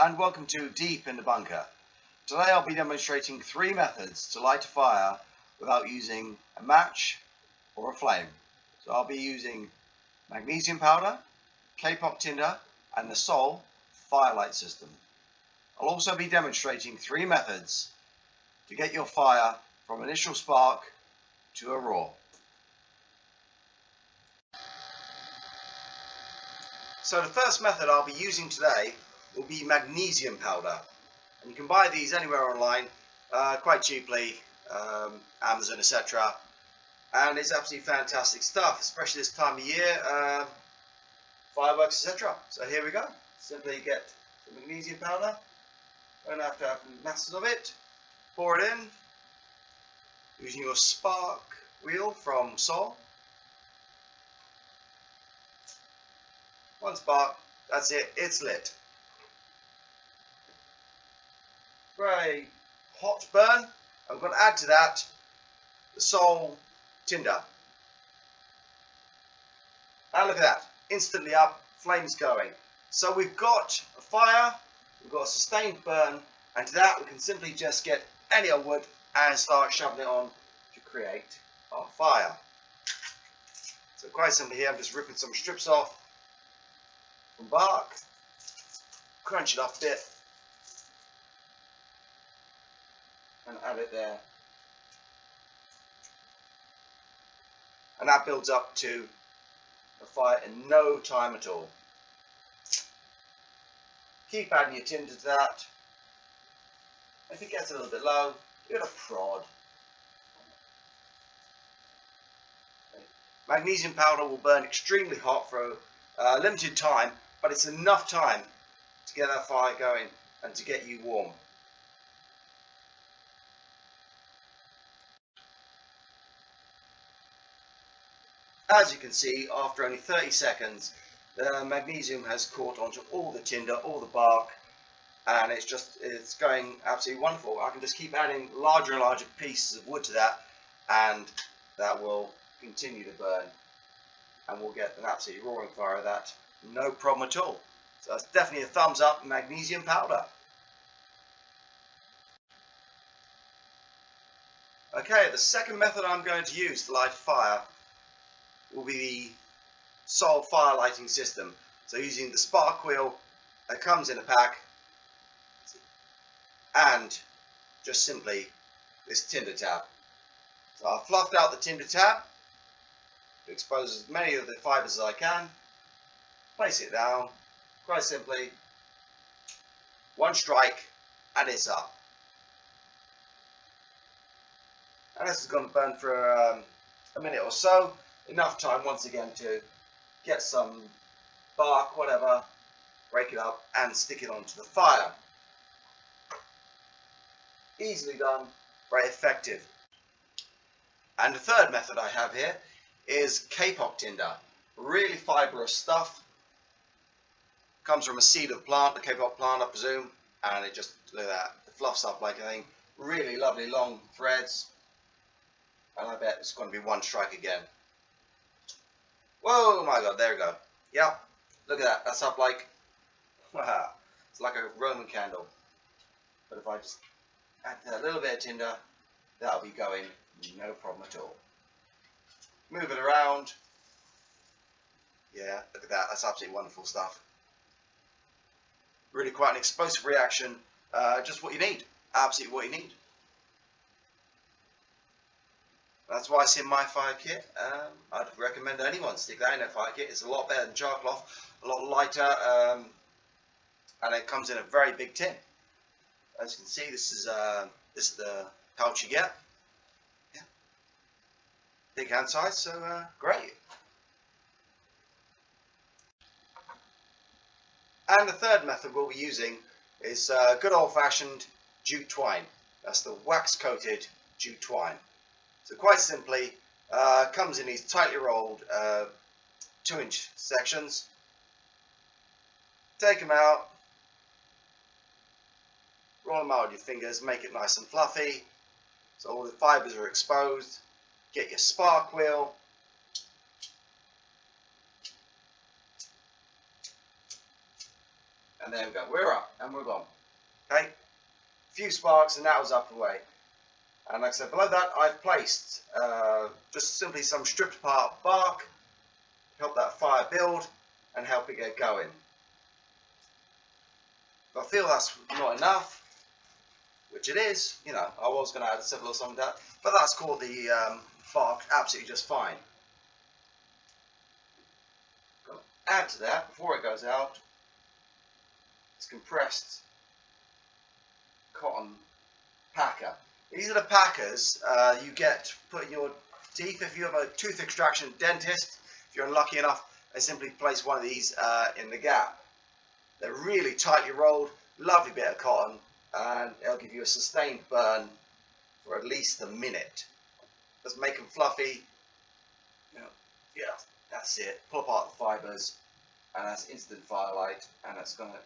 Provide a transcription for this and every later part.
and welcome to Deep in the Bunker. Today I'll be demonstrating 3 methods to light a fire without using a match or a flame. So I'll be using magnesium powder, K-pop tinder and the S.O.L firelight system. I'll also be demonstrating 3 methods to get your fire from initial spark to a roar. So the first method I'll be using today will be magnesium powder, and you can buy these anywhere online quite cheaply, Amazon, etc. And it's absolutely fantastic stuff, especially this time of year, fireworks, etc. So here we go. Simply get the magnesium powder. Don't have to have masses of it. Pour it in using your spark wheel from S.O.L. One spark, that's it, it's lit. Very hot burn. I'm going to add to that the S.O.L tinder. And look at that, instantly up, flames going. So we've got a fire, we've got a sustained burn, and to that we can simply just get any old wood and start shoving it on to create our fire. So quite simply here, I'm just ripping some strips off from bark, crunch it up a bit, and add it there. And that builds up to a fire in no time at all. Keep adding your tinder to that. If it gets a little bit low, give it a prod. Magnesium powder will burn extremely hot for a limited time, but it's enough time to get that fire going and to get you warm. As you can see, after only 30 seconds, the magnesium has caught onto all the tinder, all the bark, and it's going absolutely wonderful. I can just keep adding larger and larger pieces of wood to that, and that will continue to burn, and we'll get an absolutely roaring fire of that, no problem at all. So that's definitely a thumbs up, magnesium powder. Okay, the second method I'm going to use to light a fire will be the S.O.L fire lighting system. So using the spark wheel that comes in a pack, and just simply this tinder tab. So I've fluffed out the tinder tab to expose as many of the fibers as I can. Place it down, quite simply, one strike and it's up. And this is going to burn for a minute or so. Enough time once again to get some bark, whatever, break it up and stick it onto the fire. Easily done, very effective. And the third method I have here is K-pop tinder. Really fibrous stuff. Comes from a seed of plant, the K-pop plant I presume, and it just, look at that, it fluffs up like anything. Really lovely long threads, and I bet it's going to be one strike again. Whoa, my god, there we go. Yep, look at that, that's up like, it's like a Roman candle. But if I just add a little bit of tinder, that'll be going no problem at all. Move it around. Yeah, look at that, that's absolutely wonderful stuff. Really quite an explosive reaction, just what you need, absolutely what you need. That's why it's in my fire kit. I'd recommend anyone stick that in their fire kit. It's a lot better than char cloth, a lot lighter, and it comes in a very big tin. As you can see, this is the pouch you get. Yeah. Big hand size, so great. And the third method we'll be using is good old-fashioned jute twine. That's the wax-coated jute twine. So quite simply, comes in these tightly rolled 2-inch sections. Take them out, roll them out with your fingers, make it nice and fluffy, so all the fibers are exposed. Get your spark wheel, And there we go, we're up and we're gone. Okay, a few sparks and that was up and away. And like I said, below that I've placed just simply some stripped apart bark to help that fire build and help it get going. If I feel that's not enough, which it is, you know, I was going to add a civil or something to that, but that's caught the bark absolutely just fine. Got to add to that before it goes out. It's compressed cotton packer. These are the packers you get put in your teeth if you have a tooth extraction dentist. If you're unlucky enough, they simply place one of these in the gap. They're really tightly rolled, lovely bit of cotton, and it'll give you a sustained burn for at least a minute. Just make them fluffy. You know, yeah, that's it. Pull apart the fibres, and that's instant firelight, and that's going to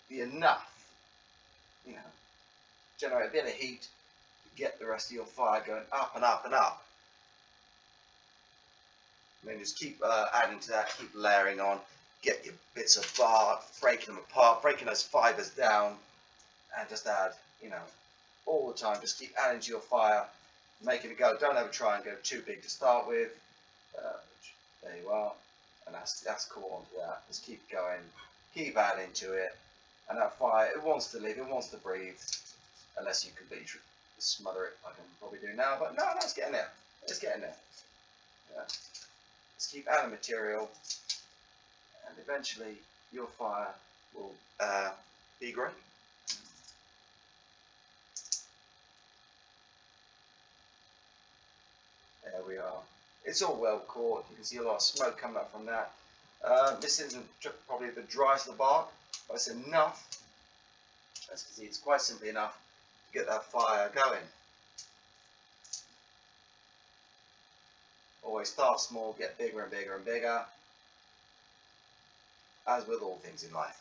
be enough, you know, generate a bit of heat to get the rest of your fire going up and up and up. And then just keep adding to that, keep layering on, get your bits of bark, breaking them apart, breaking those fibres down, and just add, you know, all the time. Just keep adding to your fire, making it go. Don't ever try and go too big to start with. There you are, and that's cool onto that. Just keep going, keep adding to it, and that fire, it wants to live, it wants to breathe, unless you completely smother it like I'm probably doing now. But no, it's getting there. It's getting there. Yeah. Just keep adding material, and eventually your fire will be great. There we are. It's all well caught. You can see a lot of smoke coming up from that. This isn't probably the driest of the bark, but it's enough. As you can see, it's quite simply enough to get that fire going. Always start small, get bigger and bigger and bigger, as with all things in life.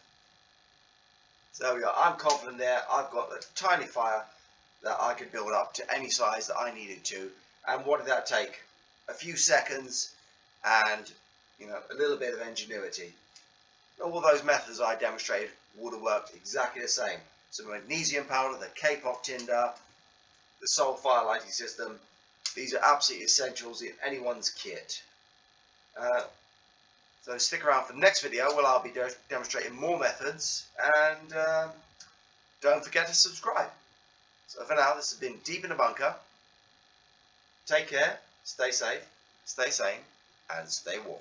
So there we are. I'm confident there. I've got a tiny fire that I could build up to any size that I needed to. And what did that take? A few seconds and, you know, a little bit of ingenuity. All those methods I demonstrated would have worked exactly the same. So the magnesium powder, the K-pop tinder, the S.O.L fire lighting system, these are absolutely essentials in anyone's kit. So stick around for the next video where I'll be demonstrating more methods, and don't forget to subscribe. So for now, this has been Deep in the Bunker. Take care, stay safe, stay sane, and stay warm.